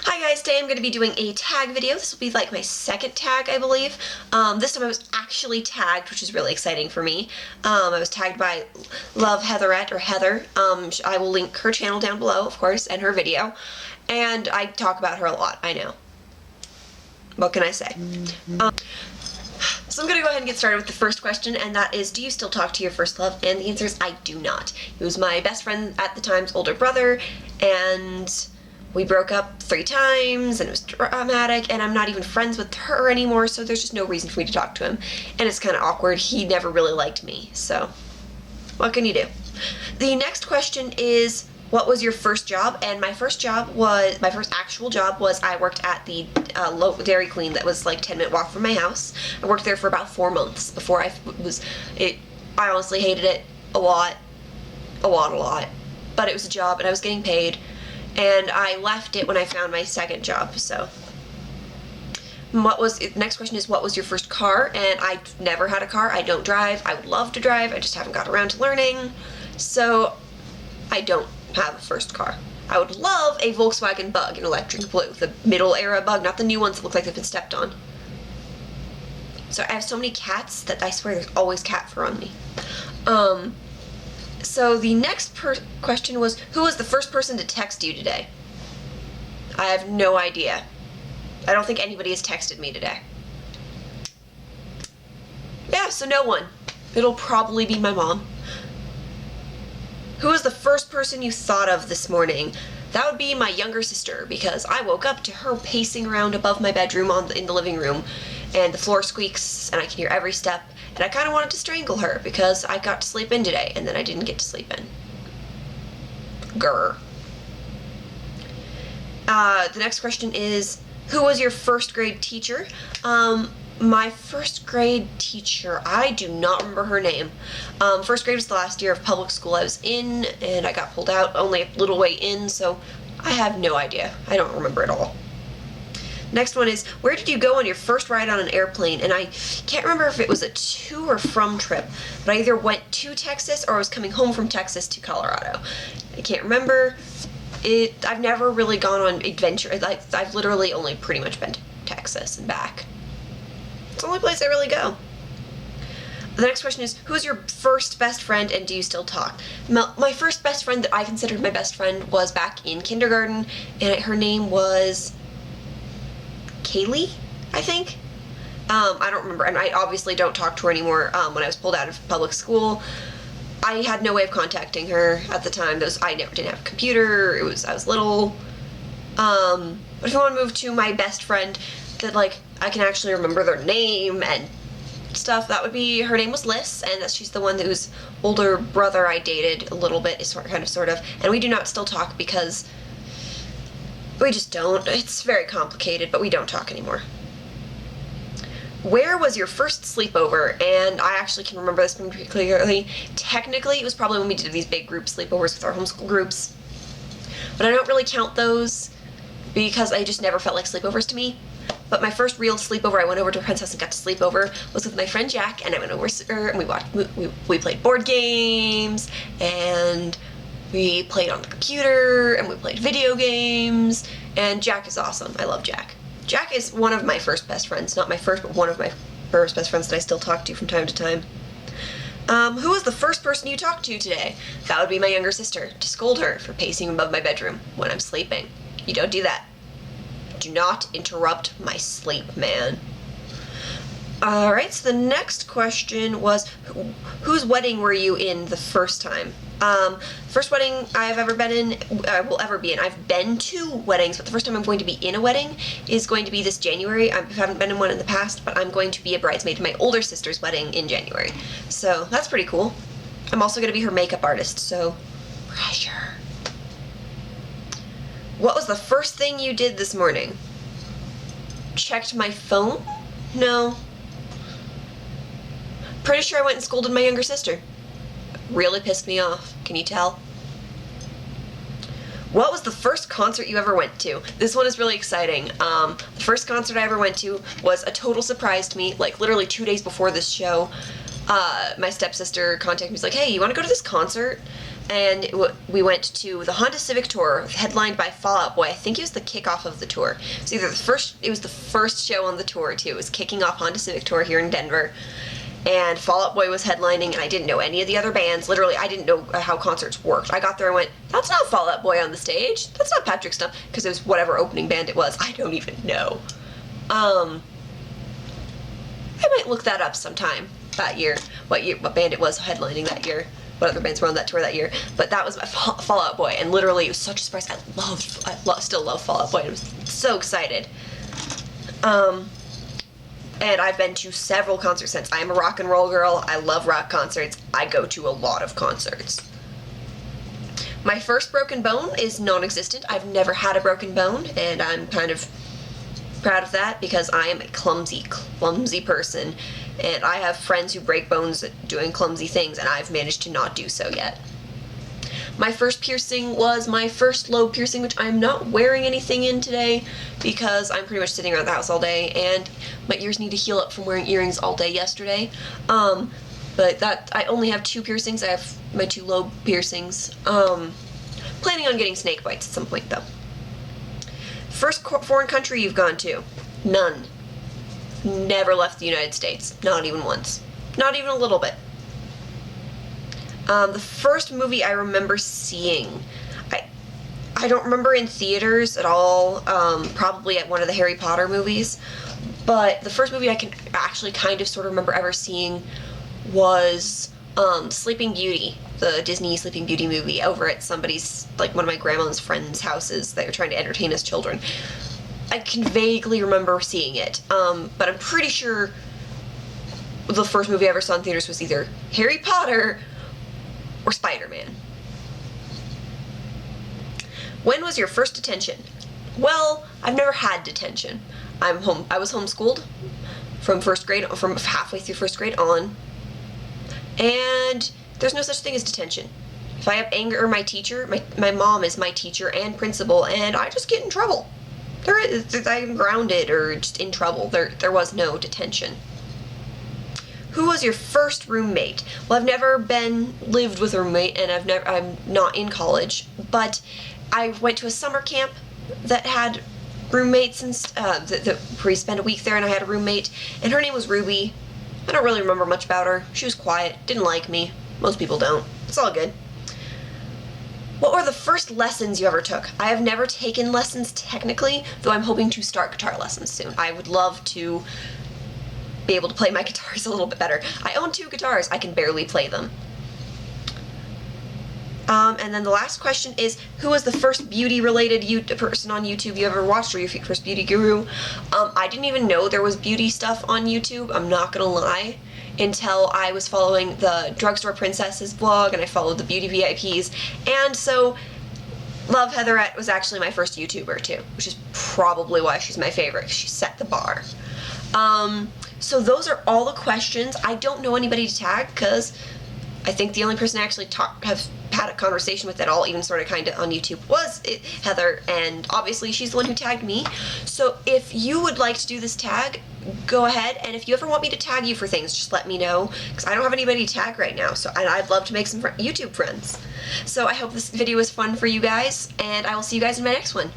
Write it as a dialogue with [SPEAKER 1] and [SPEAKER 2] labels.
[SPEAKER 1] Hi guys, today I'm going to be doing a tag video. This will be like my second tag, I believe. This time I was actually tagged, which is really exciting for me. I was tagged by Love Heatherette, or Heather. I will link her channel down below, of course, and her video. And I talk about her a lot, I know. What can I say? So I'm going to go ahead and get started with the first question, and that is, do you still talk to your first love? And the answer is, I do not. He was my best friend at the time's older brother, and we broke up 3 times, and it was dramatic, and I'm not even friends with her anymore, so there's just no reason for me to talk to him. And it's kind of awkward. He never really liked me, so what can you do? The next question is, what was your first job? And my first actual job was I worked at the local Dairy Queen that was like 10-minute walk from my house. I worked there for about 4 months before I honestly hated it a lot, but it was a job and I was getting paid. And I left it when I found my second job, so. The next question is, what was your first car? And I never had a car. I don't drive. I would love to drive. I just haven't got around to learning. So I don't have a first car. I would love a Volkswagen Bug in electric blue. The middle era Bug, not the new ones that look like they've been stepped on. So I have so many cats that I swear there's always cat fur on me. So the next question was, who was the first person to text you today? I have no idea. I don't think anybody has texted me today. Yeah, so no one. It'll probably be my mom. Who was the first person you thought of this morning? That would be my younger sister, because I woke up to her pacing around above my bedroom in the living room, and the floor squeaks, and I can hear every step. And I kind of wanted to strangle her because I got to sleep in today, and then I didn't get to sleep in. Grr. The next question is, who was your first grade teacher? My first grade teacher, I do not remember her name. First grade was the last year of public school I was in, and I got pulled out only a little way in, so I have no idea. I don't remember at all. Next one is, where did you go on your first ride on an airplane? And I can't remember if it was a to or from trip, but I either went to Texas or I was coming home from Texas to Colorado. I can't remember. I've never really gone on adventure. I've literally only pretty much been to Texas and back. It's the only place I really go. The next question is, who's your first best friend and do you still talk? My first best friend that I considered my best friend was back in kindergarten, and her name was Kaylee, I think. I don't remember, and I obviously don't talk to her anymore. When I was pulled out of public school, I had no way of contacting her at the time. I didn't have a computer. I was little. But if I want to move to my best friend that I can actually remember their name and stuff, that would be, her name was Liz, and she's the one whose older brother I dated a little bit, sort of, and we do not still talk because we just don't. It's very complicated, but we don't talk anymore. Where was your first sleepover? And I actually can remember this one pretty clearly. Technically, it was probably when we did these big group sleepovers with our homeschool groups, but I don't really count those because I just never felt like sleepovers to me. But my first real sleepover, I went over to a friend's house and got to sleep over, was with my friend Jack, and I went over and we played board games, and we played on the computer, and we played video games, and Jack is awesome. I love Jack. Jack is one of my first best friends. Not my first, but one of my first best friends that I still talk to from time to time. Who was the first person you talked to today? That would be my younger sister, to scold her for pacing above my bedroom when I'm sleeping. You don't do that. Do not interrupt my sleep, man. Alright, so the next question was, whose wedding were you in the first time? First wedding I've ever been in, will ever be in. I've been to weddings, but the first time I'm going to be in a wedding is going to be this January. I haven't been in one in the past, but I'm going to be a bridesmaid to my older sister's wedding in January. So that's pretty cool. I'm also going to be her makeup artist, so pressure. What was the first thing you did this morning? Checked my phone? No. Pretty sure I went and scolded my younger sister. Really pissed me off. Can you tell? What was the first concert you ever went to? This one is really exciting. The first concert I ever went to was a total surprise to me. Like literally 2 days before this show, my stepsister contacted me. She's like, hey, you want to go to this concert? and we went to the Honda Civic Tour, headlined by Fall Out Boy. I think it was the kickoff of the tour. It was the first show on the tour too. It was kicking off Honda Civic Tour here in Denver, and Fall Out Boy was headlining, and I didn't know any of the other bands. Literally, I didn't know how concerts worked. I got there and went, that's not Fall Out Boy on the stage. That's not Patrick Stump, because it was whatever opening band it was. I don't even know. I might look that up sometime that year, what band it was headlining that year, what other bands were on that tour that year. But that was Fall Out Boy, and literally it was such a surprise. Still love Fall Out Boy. I was so excited. And I've been to several concerts since. I am a rock and roll girl. I love rock concerts. I go to a lot of concerts. My first broken bone is non-existent. I've never had a broken bone, and I'm kind of proud of that because I am a clumsy person, and I have friends who break bones doing clumsy things, and I've managed to not do so yet. My first piercing was my first lobe piercing, which I'm not wearing anything in today because I'm pretty much sitting around the house all day, and my ears need to heal up from wearing earrings all day yesterday. But I only have 2 piercings. I have my 2 lobe piercings. Planning on getting snake bites at some point, though. First foreign country you've gone to? None. Never left the United States. Not even once. Not even a little bit. The first movie I remember seeing, I don't remember in theaters at all, probably at one of the Harry Potter movies, but the first movie I can actually kind of sort of remember ever seeing was Sleeping Beauty, the Disney Sleeping Beauty movie, over at somebody's, like one of my grandma's friends' houses that were trying to entertain us children. I can vaguely remember seeing it, but I'm pretty sure the first movie I ever saw in theaters was either Harry Potter or Spider-Man. When was your first detention? Well, I've never had detention. I was homeschooled from halfway through first grade on, and there's no such thing as detention. If I have anger or my teacher, my mom is my teacher and principal, and I just get in trouble. I'm grounded or just in trouble. There was no detention. Who was your first roommate? Well, I've never lived with a roommate, and I'm not in college, but I went to a summer camp that had roommates, and we spent a week there, and I had a roommate, and her name was Ruby. I don't really remember much about her. She was quiet, didn't like me. Most people don't. It's all good. What were the first lessons you ever took? I have never taken lessons technically, though I'm hoping to start guitar lessons soon. I would love to be able to play my guitars a little bit better. I own 2 guitars. I can barely play them. And then the last question is, who was the first beauty-related person on YouTube you ever watched, or your first beauty guru? I didn't even know there was beauty stuff on YouTube, I'm not gonna lie, until I was following the Drugstore Princesses vlog, and I followed the Beauty VIPs, and so Love Heatherette was actually my first YouTuber too, which is probably why she's my favorite, because she set the bar. So those are all the questions. I don't know anybody to tag, because I think the only person I actually have had a conversation with at all, even sort of kind of on YouTube, was Heather, and obviously she's the one who tagged me. So if you would like to do this tag, go ahead, and if you ever want me to tag you for things, just let me know, because I don't have anybody to tag right now, and I'd love to make some YouTube friends. So I hope this video was fun for you guys, and I will see you guys in my next one.